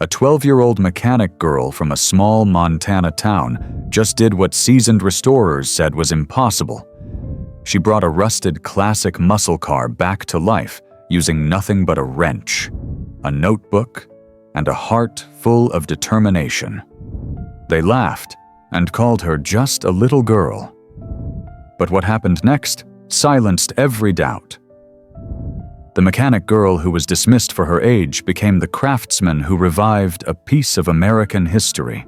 A 12-year-old mechanic girl from a small Montana town just did what seasoned restorers said was impossible. She brought a rusted classic muscle car back to life using nothing but a wrench, a notebook, and a heart full of determination. They laughed and called her just a little girl. But what happened next silenced every doubt. The mechanic girl who was dismissed for her age became the craftsman who revived a piece of American history,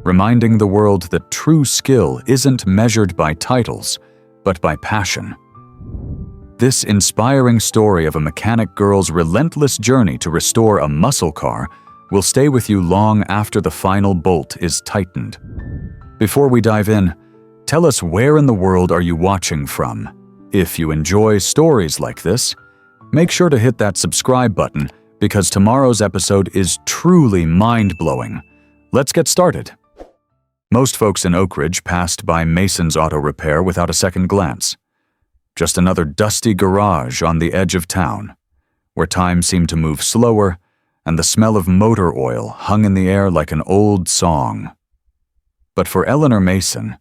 reminding the world that true skill isn't measured by titles, but by passion. This inspiring story of a mechanic girl's relentless journey to restore a muscle car will stay with you long after the final bolt is tightened. Before we dive in, tell us where in the world are you watching from? If you enjoy stories like this, make sure to hit that subscribe button because tomorrow's episode is truly mind-blowing. Let's get started. Most folks in Oak Ridge passed by Mason's Auto Repair without a second glance. Just another dusty garage on the edge of town, where time seemed to move slower and the smell of motor oil hung in the air like an old song. But for Eleanor Mason,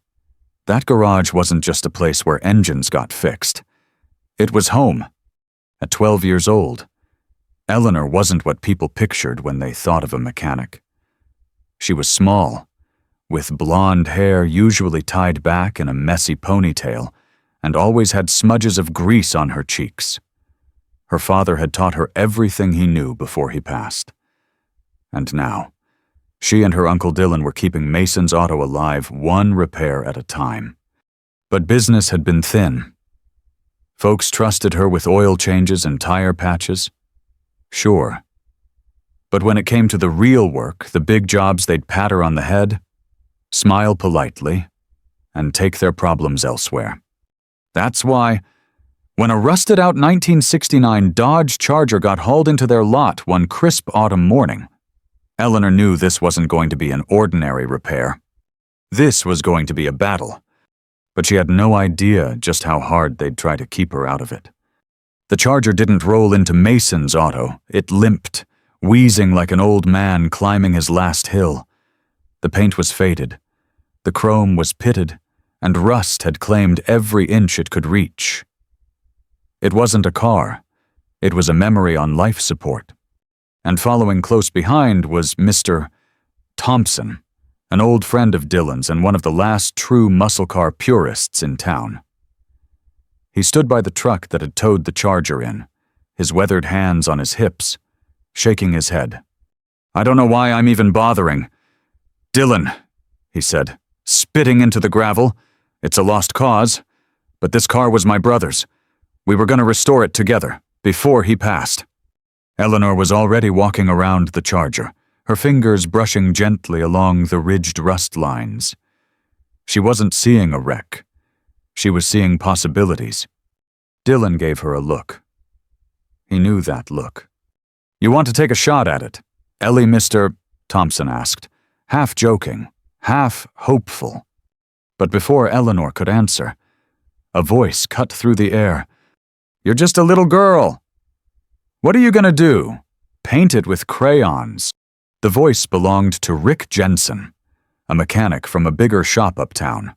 that garage wasn't just a place where engines got fixed. It was home. At 12 years old, Eleanor wasn't what people pictured when they thought of a mechanic. She was small, with blonde hair usually tied back in a messy ponytail, and always had smudges of grease on her cheeks. Her father had taught her everything he knew before he passed. And now, she and her Uncle Dylan were keeping Mason's Auto alive one repair at a time. But business had been thin. Folks trusted her with oil changes and tire patches. Sure. But when it came to the real work, the big jobs, they'd pat her on the head, smile politely, and take their problems elsewhere. That's why, when a rusted-out 1969 Dodge Charger got hauled into their lot one crisp autumn morning, Eleanor knew this wasn't going to be an ordinary repair. This was going to be a battle. But she had no idea just how hard they'd try to keep her out of it. The Charger didn't roll into Mason's Auto. It limped, wheezing like an old man climbing his last hill. The paint was faded. The chrome was pitted, and rust had claimed every inch it could reach. It wasn't a car. It was a memory on life support. And following close behind was Mr. Thompson, an old friend of Dylan's and one of the last true muscle car purists in town. He stood by the truck that had towed the Charger in, his weathered hands on his hips, shaking his head. "I don't know why I'm even bothering. Dylan," he said, spitting into the gravel. "It's a lost cause, but this car was my brother's. We were going to restore it together, before he passed." Eleanor was already walking around the Charger, her fingers brushing gently along the ridged rust lines. She wasn't seeing a wreck. She was seeing possibilities. Dylan gave her a look. He knew that look. "You want to take a shot at it?" Ellie, Mr. Thompson asked, half joking, half hopeful. But before Eleanor could answer, a voice cut through the air. "You're just a little girl. What are you going to do? Paint it with crayons." The voice belonged to Rick Jensen, a mechanic from a bigger shop uptown.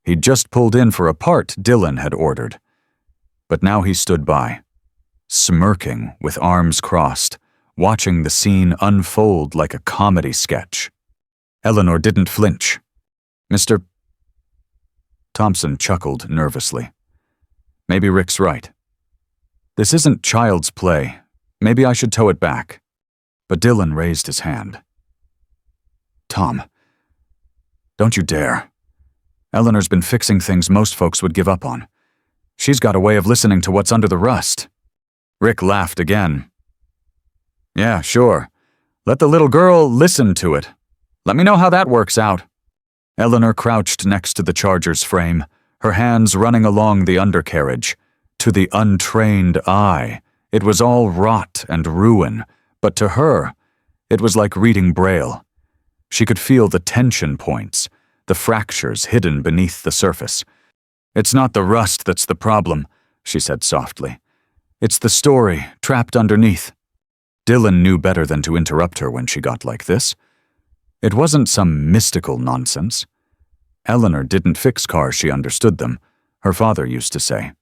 He'd just pulled in for a part Dylan had ordered. But now he stood by, smirking with arms crossed, watching the scene unfold like a comedy sketch. Eleanor didn't flinch. "Mr. Thompson chuckled nervously. "Maybe Rick's right. This isn't child's play. Maybe I should tow it back." But Dylan raised his hand. "Tom, don't you dare. Eleanor's been fixing things most folks would give up on. She's got a way of listening to what's under the rust." Rick laughed again. "Yeah, sure. Let the little girl listen to it. Let me know how that works out." Eleanor crouched next to the Charger's frame, her hands running along the undercarriage. To the untrained eye, it was all rot and ruin, but to her, it was like reading Braille. She could feel the tension points, the fractures hidden beneath the surface. "It's not the rust that's the problem," she said softly. "It's the story trapped underneath." Dylan knew better than to interrupt her when she got like this. It wasn't some mystical nonsense. Eleanor didn't fix cars, she understood them, her father used to say.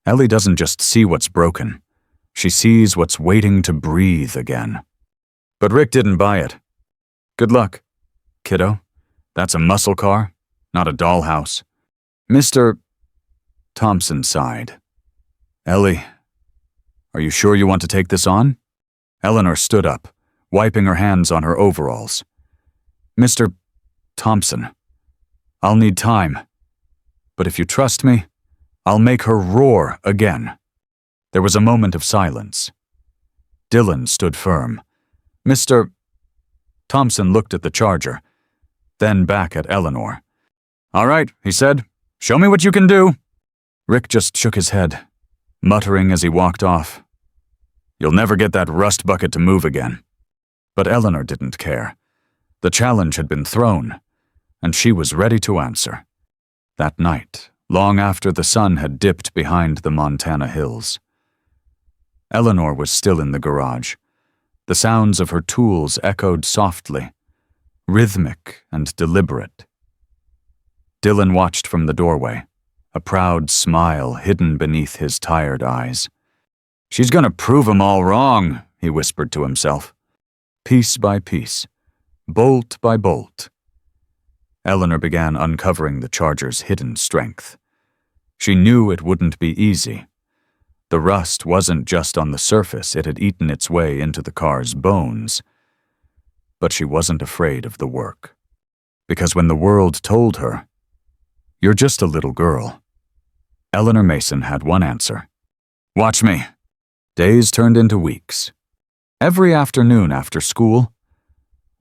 Ellie doesn't just see what's broken. She sees what's waiting to breathe again. But Rick didn't buy it. Good luck, kiddo. That's a muscle car, not a dollhouse. Mr. Thompson sighed. Ellie, are you sure you want to take this on? Eleanor stood up, wiping her hands on her overalls. Mr. Thompson, I'll need time. But if you trust me, I'll make her roar again. There was a moment of silence. Dylan stood firm. Mr. Thompson looked at the charger, then back at Eleanor. All right, he said. Show me what you can do. Rick just shook his head, muttering as he walked off. You'll never get that rust bucket to move again. But Eleanor didn't care. The challenge had been thrown, and she was ready to answer. That night, long after the sun had dipped behind the Montana hills. Eleanor was still in the garage. The sounds of her tools echoed softly, rhythmic and deliberate. Dylan watched from the doorway, a proud smile hidden beneath his tired eyes. She's gonna prove 'em all wrong, he whispered to himself. Piece by piece, bolt by bolt. Eleanor began uncovering the charger's hidden strength. She knew it wouldn't be easy. The rust wasn't just on the surface, it had eaten its way into the car's bones. But she wasn't afraid of the work. Because when the world told her, "You're just a little girl," Eleanor Mason had one answer. Watch me. Days turned into weeks. Every afternoon after school,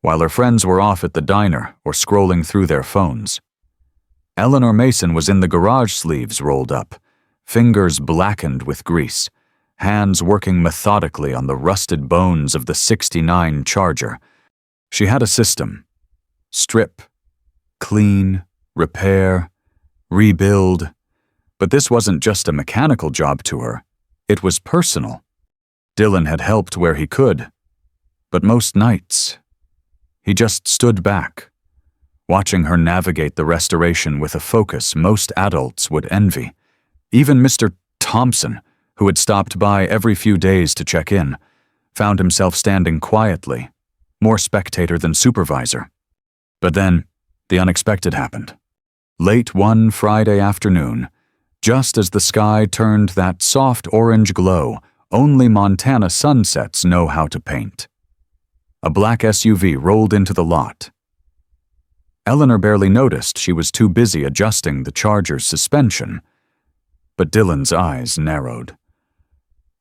while her friends were off at the diner or scrolling through their phones, Eleanor Mason was in the garage, sleeves rolled up, fingers blackened with grease, hands working methodically on the rusted bones of the '69 Charger. She had a system. Strip, clean, repair, rebuild. But this wasn't just a mechanical job to her. It was personal. Dylan had helped where he could. But most nights, he just stood back, watching her navigate the restoration with a focus most adults would envy. Even Mr. Thompson, who had stopped by every few days to check in, found himself standing quietly, more spectator than supervisor. But then, the unexpected happened. Late one Friday afternoon, just as the sky turned that soft orange glow only Montana sunsets know how to paint. A black SUV rolled into the lot. Eleanor barely noticed, she was too busy adjusting the Charger's suspension. But Dylan's eyes narrowed.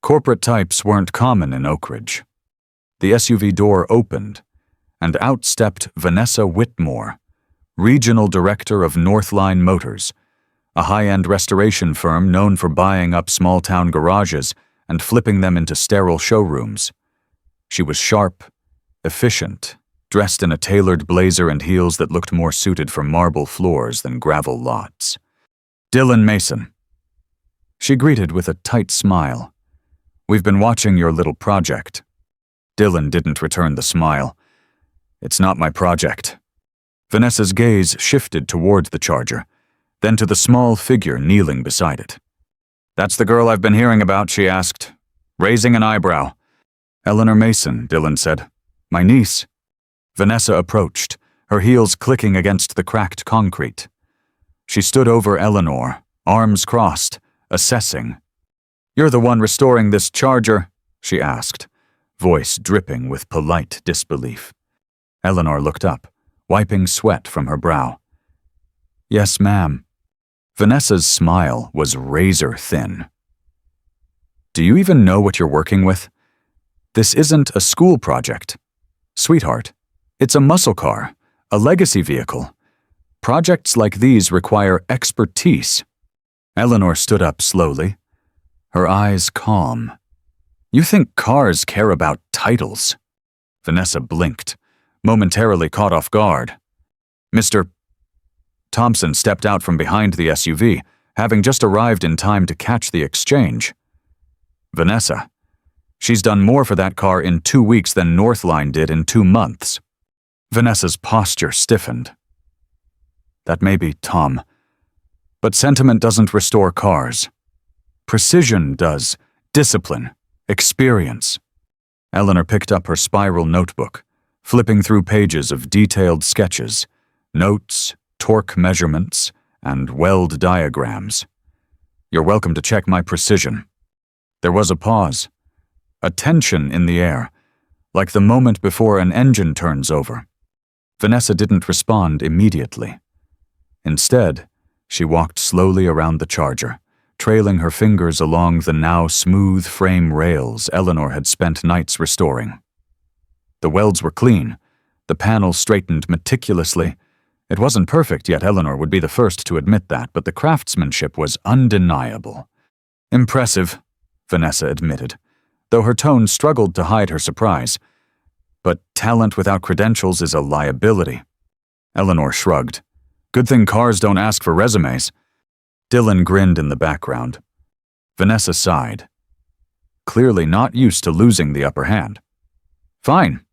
Corporate types weren't common in Oak Ridge. The SUV door opened, and out stepped Vanessa Whitmore, Regional Director of Northline Motors, a high-end restoration firm known for buying up small-town garages and flipping them into sterile showrooms. She was sharp, efficient, dressed in a tailored blazer and heels that looked more suited for marble floors than gravel lots. Dylan Mason. She greeted with a tight smile. We've been watching your little project. Dylan didn't return the smile. It's not my project. Vanessa's gaze shifted toward the Charger, then to the small figure kneeling beside it. That's the girl I've been hearing about, she asked, raising an eyebrow. Eleanor Mason, Dylan said. My niece. Vanessa approached, her heels clicking against the cracked concrete. She stood over Eleanor, arms crossed, assessing. You're the one restoring this Charger? She asked, voice dripping with polite disbelief. Eleanor looked up, wiping sweat from her brow. Yes, ma'am. Vanessa's smile was razor thin. Do you even know what you're working with? This isn't a school project. Sweetheart, it's a muscle car, a legacy vehicle. Projects like these require expertise. Eleanor stood up slowly, her eyes calm. You think cars care about titles? Vanessa blinked, momentarily caught off guard. Mr. Thompson stepped out from behind the SUV, having just arrived in time to catch the exchange. Vanessa. She's done more for that car in 2 weeks than Northline did in 2 months. Vanessa's posture stiffened. That may be Tom, but sentiment doesn't restore cars. Precision does, discipline, experience. Eleanor picked up her spiral notebook, flipping through pages of detailed sketches, notes, torque measurements, and weld diagrams. You're welcome to check my precision. There was a pause, a tension in the air, like the moment before an engine turns over. Vanessa didn't respond immediately. Instead, she walked slowly around the charger, trailing her fingers along the now smooth frame rails Eleanor had spent nights restoring. The welds were clean, the panel straightened meticulously. It wasn't perfect, yet Eleanor would be the first to admit that, but the craftsmanship was undeniable. Impressive, Vanessa admitted, though her tone struggled to hide her surprise. But talent without credentials is a liability. Eleanor shrugged. Good thing cars don't ask for resumes. Dylan grinned in the background. Vanessa sighed, clearly not used to losing the upper hand. Fine,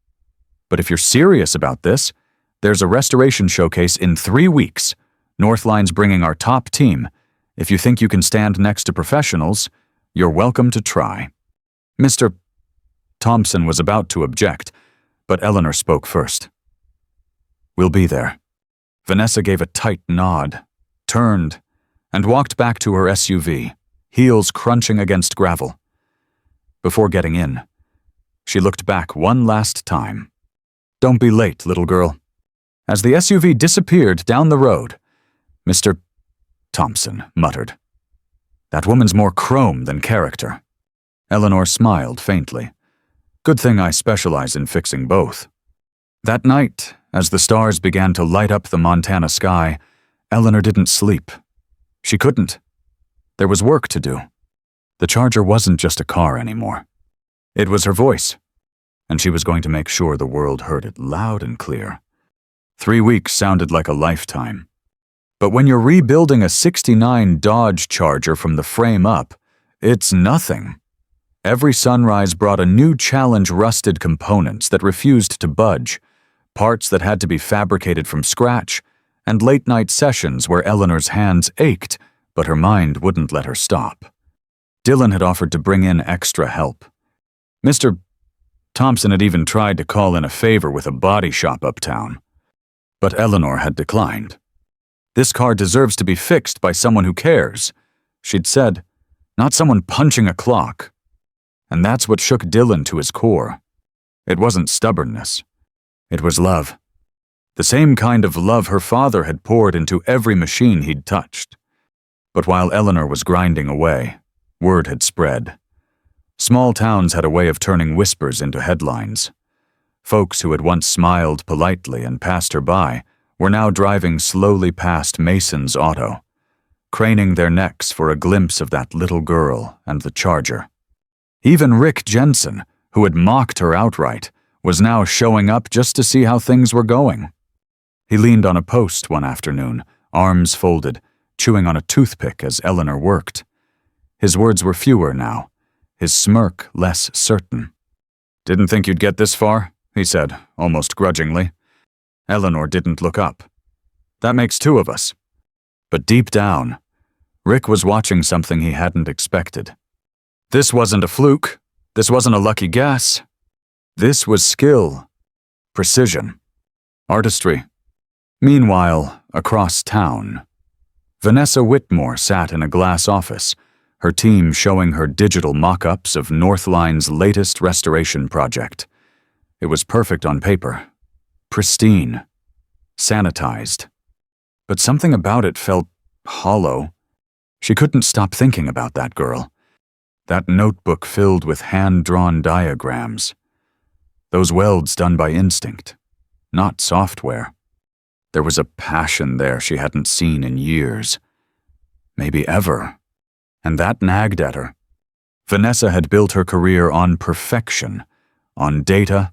but if you're serious about this, there's a restoration showcase in 3 weeks. Northline's bringing our top team. If you think you can stand next to professionals, you're welcome to try. Mr. Thompson was about to object, but Eleanor spoke first. We'll be there. Vanessa gave a tight nod, turned, and walked back to her SUV, heels crunching against gravel. Before getting in, she looked back one last time. Don't be late, little girl. As the SUV disappeared down the road, Mr. Thompson muttered. That woman's more chrome than character. Eleanor smiled faintly. Good thing I specialize in fixing both. That night, as the stars began to light up the Montana sky, Eleanor didn't sleep. She couldn't. There was work to do. The Charger wasn't just a car anymore. It was her voice, and she was going to make sure the world heard it loud and clear. 3 weeks sounded like a lifetime. But when you're rebuilding a '69 Dodge Charger from the frame up, it's nothing. Every sunrise brought a new challenge, rusted components that refused to budge, parts that had to be fabricated from scratch, and late-night sessions where Eleanor's hands ached, but her mind wouldn't let her stop. Dylan had offered to bring in extra help. Mr. Thompson had even tried to call in a favor with a body shop uptown. But Eleanor had declined. This car deserves to be fixed by someone who cares, she'd said, not someone punching a clock. And that's what shook Dylan to his core. It wasn't stubbornness. It was love. The same kind of love her father had poured into every machine he'd touched. But while Eleanor was grinding away, word had spread. Small towns had a way of turning whispers into headlines. Folks who had once smiled politely and passed her by were now driving slowly past Mason's auto, craning their necks for a glimpse of that little girl and the Charger. Even Rick Jensen, who had mocked her outright, was now showing up just to see how things were going. He leaned on a post one afternoon, arms folded, chewing on a toothpick as Eleanor worked. His words were fewer now, his smirk less certain. Didn't think you'd get this far, he said, almost grudgingly. Eleanor didn't look up. That makes 2 of us. But deep down, Rick was watching something he hadn't expected. This wasn't a fluke. This wasn't a lucky guess. This was skill, precision, artistry. Meanwhile, across town, Vanessa Whitmore sat in a glass office, her team showing her digital mock-ups of Northline's latest restoration project. It was perfect on paper, pristine, sanitized. But something about it felt hollow. She couldn't stop thinking about that girl. That notebook filled with hand-drawn diagrams. Those welds done by instinct, not software. There was a passion there she hadn't seen in years. Maybe ever. And that nagged at her. Vanessa had built her career on perfection, on data,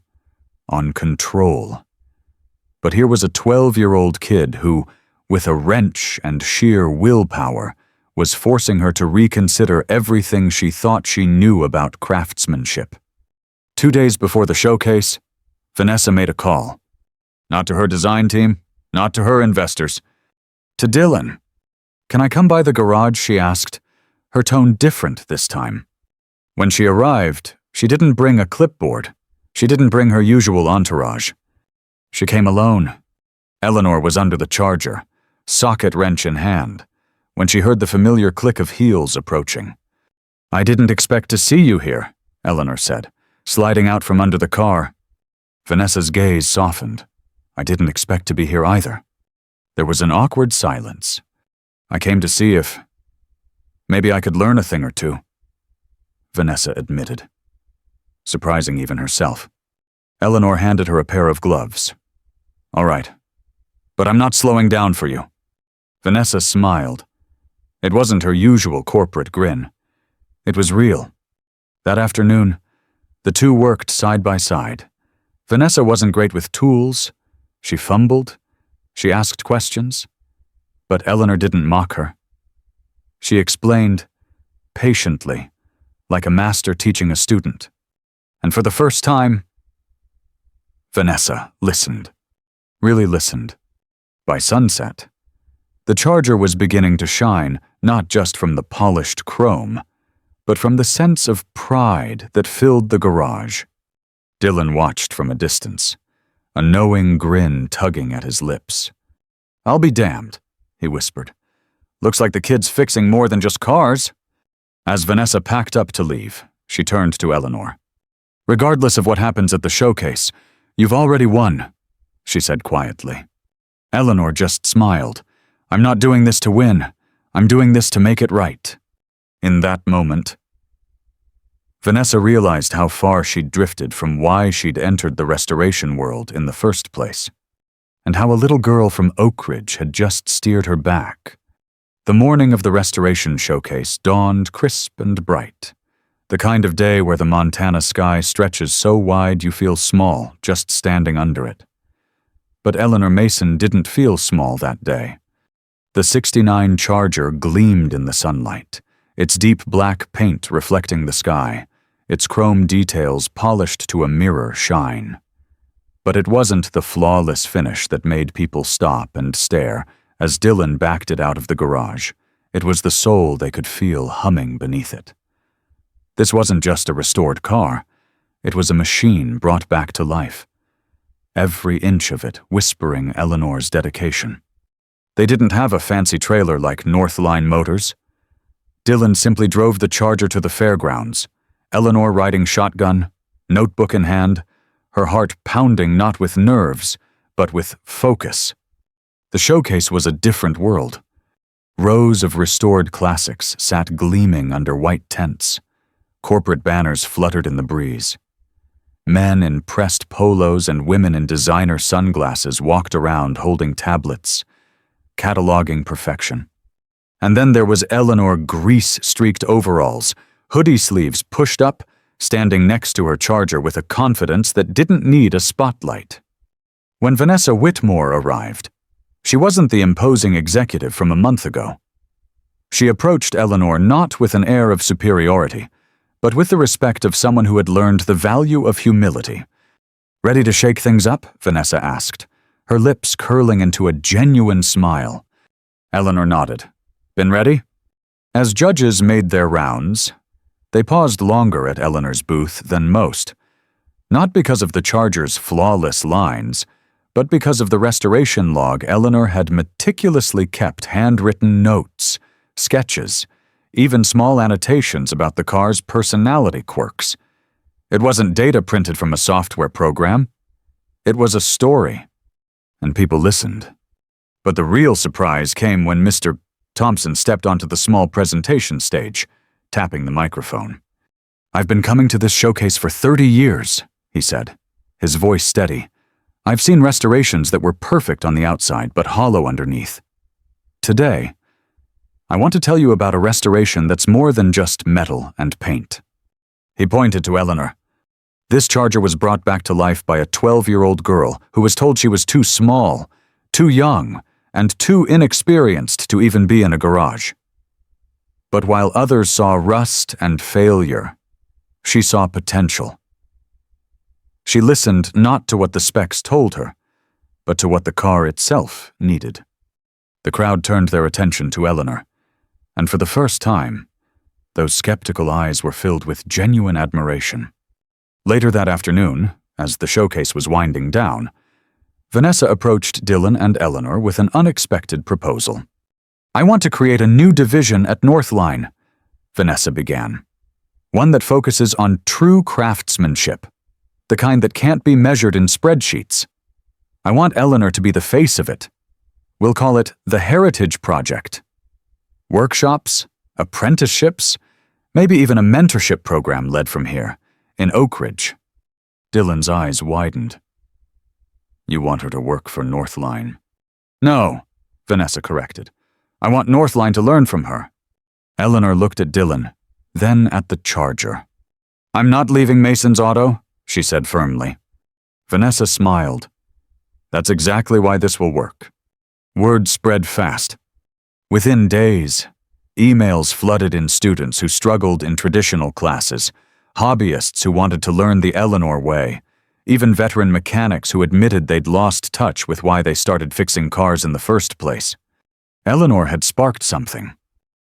on control. But here was a 12-year-old kid who, with a wrench and sheer willpower, was forcing her to reconsider everything she thought she knew about craftsmanship. 2 days before the showcase, Vanessa made a call. Not to her design team, not to her investors. To Dylan. "Can I come by the garage?" she asked, her tone different this time. When she arrived, she didn't bring a clipboard. She didn't bring her usual entourage. She came alone. Eleanor was under the charger, socket wrench in hand, when she heard the familiar click of heels approaching. "I didn't expect to see you here," Eleanor said, sliding out from under the car. Vanessa's gaze softened. "I didn't expect to be here either." There was an awkward silence. "I came to see if maybe I could learn a thing or two," Vanessa admitted, surprising even herself. Eleanor handed her a pair of gloves. "All right, but I'm not slowing down for you." Vanessa smiled. It wasn't her usual corporate grin. It was real. That afternoon, the two worked side by side. Vanessa wasn't great with tools. She fumbled. She asked questions. But Eleanor didn't mock her. She explained, patiently, like a master teaching a student. And for the first time, Vanessa listened. Really listened. By sunset, the charger was beginning to shine, not just from the polished chrome, but from the sense of pride that filled the garage. Dylan watched from a distance, a knowing grin tugging at his lips. "I'll be damned," he whispered. "Looks like the kid's fixing more than just cars." As Vanessa packed up to leave, she turned to Eleanor. "Regardless of what happens at the showcase, you've already won," she said quietly. Eleanor just smiled. "I'm not doing this to win. I'm doing this to make it right." In that moment, Vanessa realized how far she'd drifted from why she'd entered the restoration world in the first place, and how a little girl from Oak Ridge had just steered her back. The morning of the restoration showcase dawned crisp and bright, the kind of day where the Montana sky stretches so wide you feel small just standing under it. But Eleanor Mason didn't feel small that day. The '69 Charger gleamed in the sunlight, its deep black paint reflecting the sky, its chrome details polished to a mirror shine. But it wasn't the flawless finish that made people stop and stare as Dylan backed it out of the garage. It was the soul they could feel humming beneath it. This wasn't just a restored car. It was a machine brought back to life. Every inch of it whispering Eleanor's dedication. They didn't have a fancy trailer like Northline Motors. Dylan simply drove the Charger to the fairgrounds, Eleanor riding shotgun, notebook in hand, her heart pounding not with nerves, but with focus. The showcase was a different world. Rows of restored classics sat gleaming under white tents. Corporate banners fluttered in the breeze. Men in pressed polos and women in designer sunglasses walked around holding tablets, cataloging perfection. And then there was Eleanor grease-streaked overalls, hoodie sleeves pushed up, standing next to her Charger with a confidence that didn't need a spotlight. When Vanessa Whitmore arrived, she wasn't the imposing executive from a month ago. She approached Eleanor not with an air of superiority, but with the respect of someone who had learned the value of humility. "Ready to shake things up?" Vanessa asked, her lips curling into a genuine smile. Eleanor nodded. "Been ready?" As judges made their rounds, they paused longer at Eleanor's booth than most, not because of the Charger's flawless lines, but because of the restoration log Eleanor had meticulously kept handwritten notes, sketches, even small annotations about the car's personality quirks. It wasn't data printed from a software program. It was a story, and people listened. But the real surprise came when Mr. Thompson stepped onto the small presentation stage, tapping the microphone. "I've been coming to this showcase for 30 years, he said, his voice steady. "I've seen restorations that were perfect on the outside but hollow underneath. Today, I want to tell you about a restoration that's more than just metal and paint." He pointed to Eleanor. This Charger was brought back to life by a 12-year-old girl who was told she was too small, too young, and too inexperienced to even be in a garage. But while others saw rust and failure, she saw potential. She listened not to what the specs told her, but to what the car itself needed. The crowd turned their attention to Eleanor, and for the first time, those skeptical eyes were filled with genuine admiration. Later that afternoon, as the showcase was winding down, Vanessa approached Dylan and Eleanor with an unexpected proposal. "I want to create a new division at Northline," Vanessa began. "One that focuses on true craftsmanship, the kind that can't be measured in spreadsheets. I want Eleanor to be the face of it. We'll call it the Heritage Project. Workshops, apprenticeships, maybe even a mentorship program led from here, in Oak Ridge." Dylan's eyes widened. "You want her to work for Northline?" "No," Vanessa corrected. "I want Northline to learn from her." Eleanor looked at Dylan, then at the Charger. "I'm not leaving Mason's Auto," she said firmly. Vanessa smiled. "That's exactly why this will work." Word spread fast. Within days, emails flooded in students who struggled in traditional classes, hobbyists who wanted to learn the Eleanor way, even veteran mechanics who admitted they'd lost touch with why they started fixing cars in the first place. Eleanor had sparked something.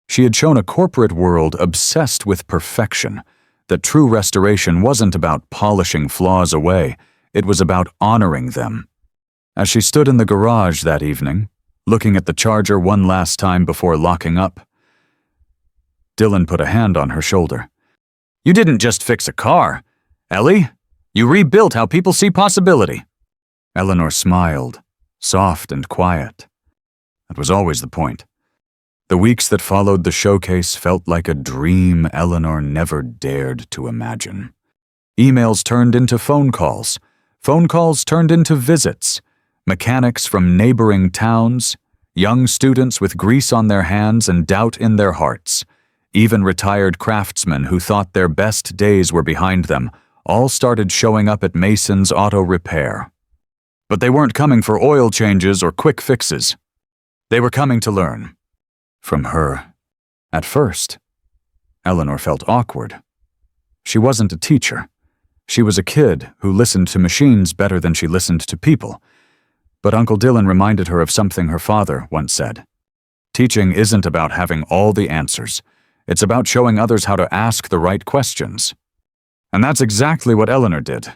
She had shown a corporate world obsessed with perfection, that true restoration wasn't about polishing flaws away, it was about honoring them. As she stood in the garage that evening, looking at the Charger one last time before locking up, Dylan put a hand on her shoulder. "You didn't just fix a car, Ellie. You rebuilt how people see possibility." Eleanor smiled, soft and quiet. That was always the point. The weeks that followed the showcase felt like a dream Eleanor never dared to imagine. Emails turned into phone calls turned into visits, mechanics from neighboring towns, young students with grease on their hands and doubt in their hearts, even retired craftsmen who thought their best days were behind them, all started showing up at Mason's Auto Repair. But they weren't coming for oil changes or quick fixes. They were coming to learn. From her. At first, Eleanor felt awkward. She wasn't a teacher. She was a kid who listened to machines better than she listened to people. But Uncle Dylan reminded her of something her father once said. Teaching isn't about having all the answers. It's about showing others how to ask the right questions. And that's exactly what Eleanor did.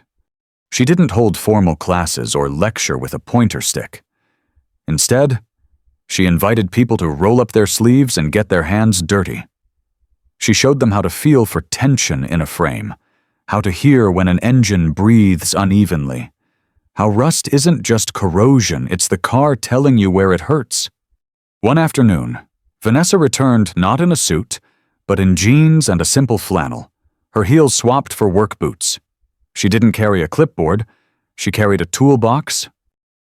She didn't hold formal classes or lecture with a pointer stick. Instead, she invited people to roll up their sleeves and get their hands dirty. She showed them how to feel for tension in a frame, how to hear when an engine breathes unevenly, how rust isn't just corrosion, it's the car telling you where it hurts. One afternoon, Vanessa returned not in a suit, but in jeans and a simple flannel, her heels swapped for work boots. She didn't carry a clipboard, she carried a toolbox.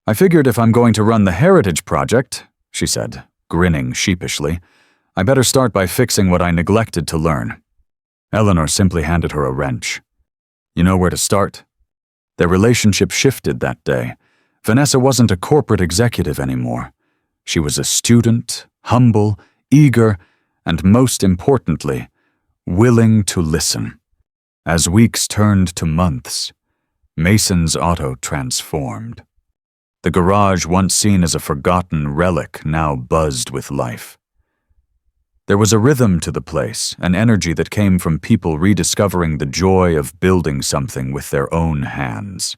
"I figured if I'm going to run the Heritage Project," she said, grinning sheepishly, "I better start by fixing what I neglected to learn." Eleanor simply handed her a wrench. "You know where to start?" Their relationship shifted that day. Vanessa wasn't a corporate executive anymore. She was a student, humble, eager, and most importantly, willing to listen. As weeks turned to months, Mason's Auto transformed. The garage, once seen as a forgotten relic, now buzzed with life. There was a rhythm to the place, an energy that came from people rediscovering the joy of building something with their own hands.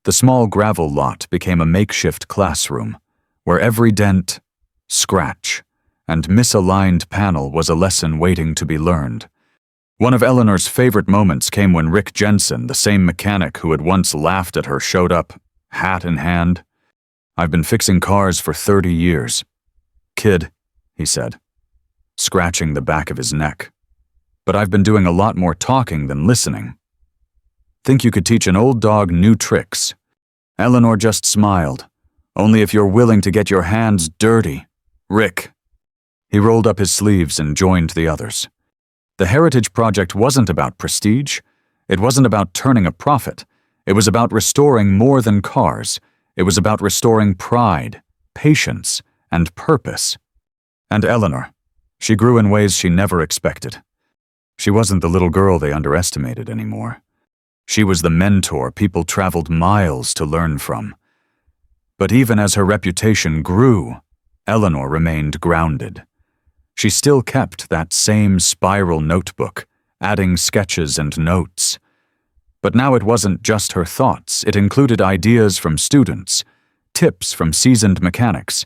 The small gravel lot became a makeshift classroom, where every dent, scratch, and misaligned panel was a lesson waiting to be learned. One of Eleanor's favorite moments came when Rick Jensen, the same mechanic who had once laughed at her, showed up, hat in hand. "I've been fixing cars for 30 years. Kid," he said, scratching the back of his neck. "But I've been doing a lot more talking than listening. Think you could teach an old dog new tricks?" Eleanor just smiled. "Only if you're willing to get your hands dirty. Rick." He rolled up his sleeves and joined the others. The Heritage Project wasn't about prestige. It wasn't about turning a profit. It was about restoring more than cars. It was about restoring pride, patience, and purpose. And Eleanor, she grew in ways she never expected. She wasn't the little girl they underestimated anymore. She was the mentor people traveled miles to learn from. But even as her reputation grew, Eleanor remained grounded. She still kept that same spiral notebook, adding sketches and notes. But now it wasn't just her thoughts. It included ideas from students, tips from seasoned mechanics,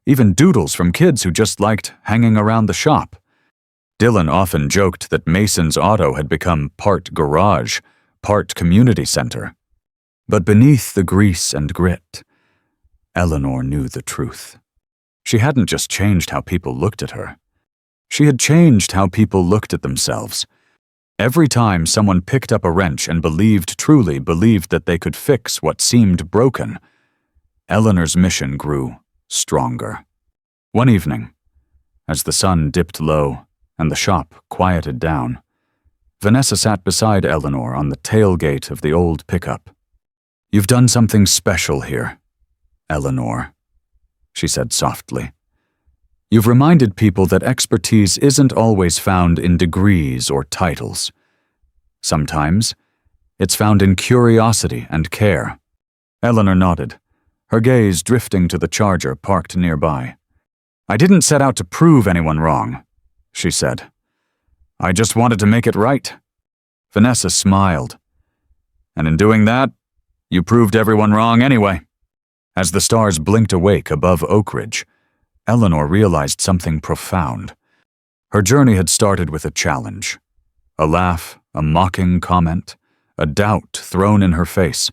even doodles from kids who just liked hanging around the shop. Dylan often joked that Mason's Auto had become part garage, part community center. But beneath the grease and grit, Eleanor knew the truth. She hadn't just changed how people looked at her. She had changed how people looked at themselves. Every time someone picked up a wrench and truly believed that they could fix what seemed broken, Eleanor's mission grew stronger. One evening, as the sun dipped low and the shop quieted down, Vanessa sat beside Eleanor on the tailgate of the old pickup. "You've done something special here, Eleanor," she said softly. "You've reminded people that expertise isn't always found in degrees or titles. Sometimes, it's found in curiosity and care." Eleanor nodded, her gaze drifting to the Charger parked nearby. "I didn't set out to prove anyone wrong," she said. "I just wanted to make it right." Vanessa smiled. "And in doing that, you proved everyone wrong anyway." As the stars blinked awake above Oak Ridge, Eleanor realized something profound. Her journey had started with a challenge. A laugh, a mocking comment, a doubt thrown in her face.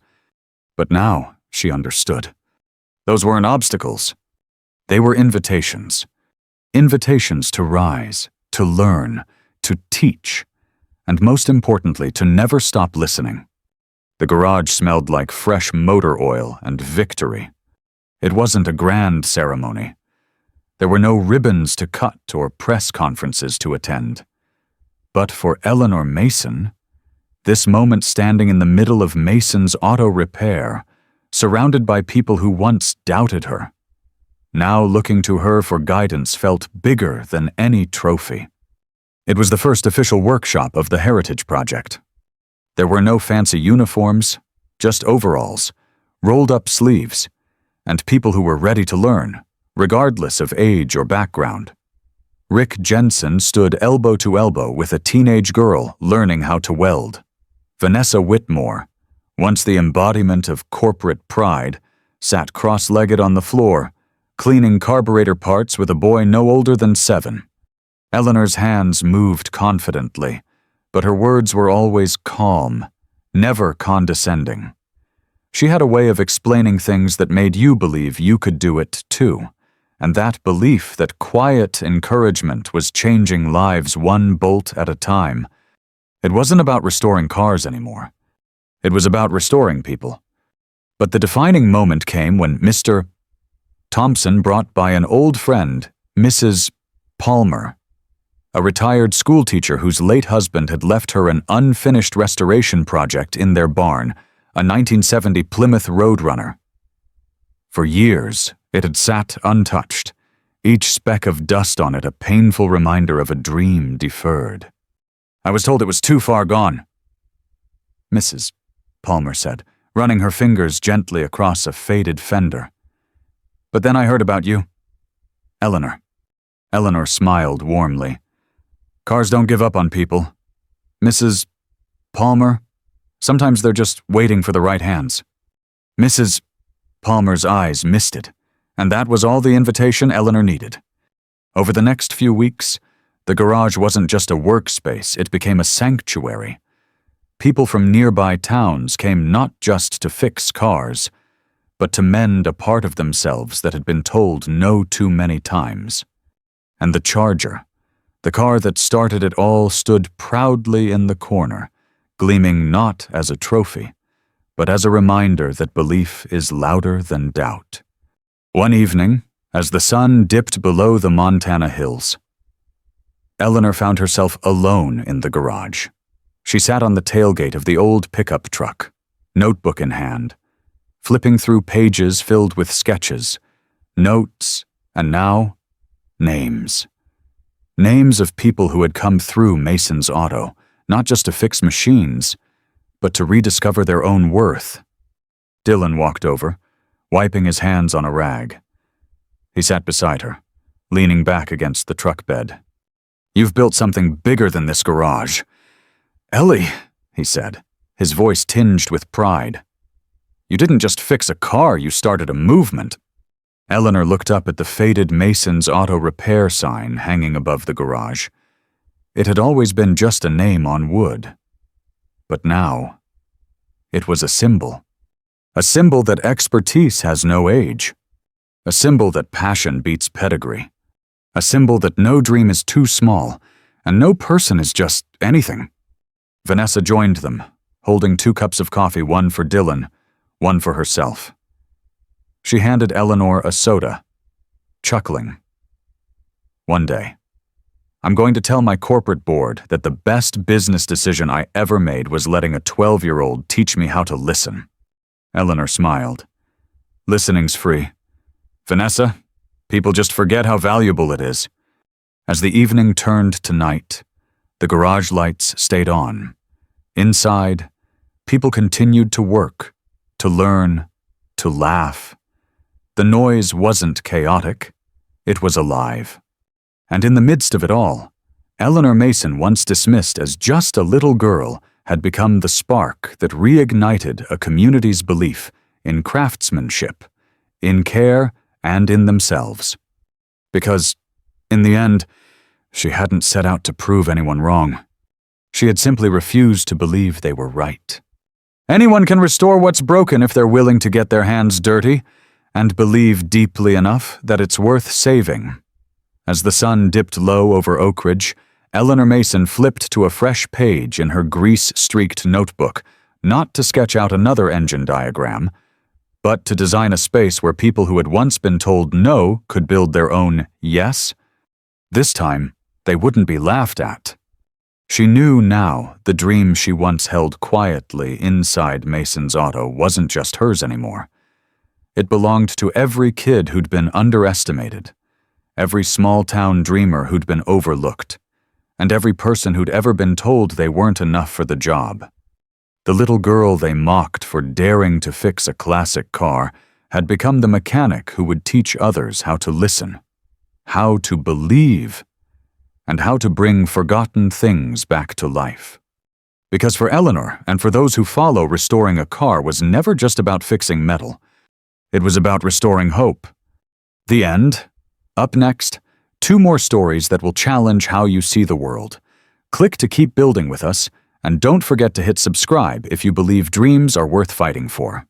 But now she understood. Those weren't obstacles. They were invitations. Invitations to rise, to learn, to teach, and most importantly, to never stop listening. The garage smelled like fresh motor oil and victory. It wasn't a grand ceremony. There were no ribbons to cut or press conferences to attend. But for Eleanor Mason, this moment standing in the middle of Mason's Auto Repair, surrounded by people who once doubted her, now looking to her for guidance, felt bigger than any trophy. It was the first official workshop of the Heritage Project. There were no fancy uniforms, just overalls, rolled-up sleeves, and people who were ready to learn, regardless of age or background. Rick Jensen stood elbow to elbow with a teenage girl learning how to weld. Vanessa Whitmore, once the embodiment of corporate pride, sat cross-legged on the floor, cleaning carburetor parts with a boy no older than 7. Eleanor's hands moved confidently, but her words were always calm, never condescending. She had a way of explaining things that made you believe you could do it too, and that belief that quiet encouragement was changing lives one bolt at a time. It wasn't about restoring cars anymore. It was about restoring people. But the defining moment came when Mr. Thompson brought by an old friend, Mrs. Palmer, a retired schoolteacher whose late husband had left her an unfinished restoration project in their barn, a 1970 Plymouth Roadrunner. For years, it had sat untouched, each speck of dust on it a painful reminder of a dream deferred. "I was told it was too far gone," Mrs. Palmer said, running her fingers gently across a faded fender. "But then I heard about you, Eleanor." Eleanor smiled warmly. "Cars don't give up on people, Mrs. Palmer. Sometimes they're just waiting for the right hands." Mrs. Palmer's eyes misted, and that was all the invitation Eleanor needed. Over the next few weeks, the garage wasn't just a workspace, it became a sanctuary. People from nearby towns came not just to fix cars, but to mend a part of themselves that had been told no too many times. And the Charger, the car that started it all, stood proudly in the corner, gleaming not as a trophy, but as a reminder that belief is louder than doubt. One evening, as the sun dipped below the Montana hills, Eleanor found herself alone in the garage. She sat on the tailgate of the old pickup truck, notebook in hand, flipping through pages filled with sketches, notes, and now, names. Names of people who had come through Mason's Auto, not just to fix machines, but to rediscover their own worth. Dylan walked over, wiping his hands on a rag. He sat beside her, leaning back against the truck bed. "You've built something bigger than this garage." "Ellie," he said, his voice tinged with pride. "You didn't just fix a car, you started a movement." Eleanor looked up at the faded Mason's Auto Repair sign hanging above the garage. It had always been just a name on wood. But now, it was a symbol. A symbol that expertise has no age. A symbol that passion beats pedigree. A symbol that no dream is too small, and no person is just anything. Vanessa joined them, holding 2 cups of coffee, one for Dylan, one for herself. She handed Eleanor a soda, chuckling. "One day, I'm going to tell my corporate board that the best business decision I ever made was letting a 12-year-old teach me how to listen." Eleanor smiled. "Listening's free. Vanessa, people just forget how valuable it is." As the evening turned to night, the garage lights stayed on. Inside, people continued to work, to learn, to laugh. The noise wasn't chaotic. It was alive. And in the midst of it all, Eleanor Mason, once dismissed as just a little girl, had become the spark that reignited a community's belief in craftsmanship, in care, and in themselves. Because, in the end, she hadn't set out to prove anyone wrong. She had simply refused to believe they were right. Anyone can restore what's broken if they're willing to get their hands dirty, and believe deeply enough that it's worth saving. As the sun dipped low over Oak Ridge, Eleanor Mason flipped to a fresh page in her grease-streaked notebook, not to sketch out another engine diagram, but to design a space where people who had once been told no could build their own yes. This time, they wouldn't be laughed at. She knew now the dream she once held quietly inside Mason's Auto wasn't just hers anymore. It belonged to every kid who'd been underestimated, every small-town dreamer who'd been overlooked, and every person who'd ever been told they weren't enough for the job. The little girl they mocked for daring to fix a classic car had become the mechanic who would teach others how to listen, how to believe, and how to bring forgotten things back to life. Because for Eleanor, and for those who follow, restoring a car was never just about fixing metal. It was about restoring hope. The end. Up next, 2 more stories that will challenge how you see the world. Click to keep building with us, and don't forget to hit subscribe if you believe dreams are worth fighting for.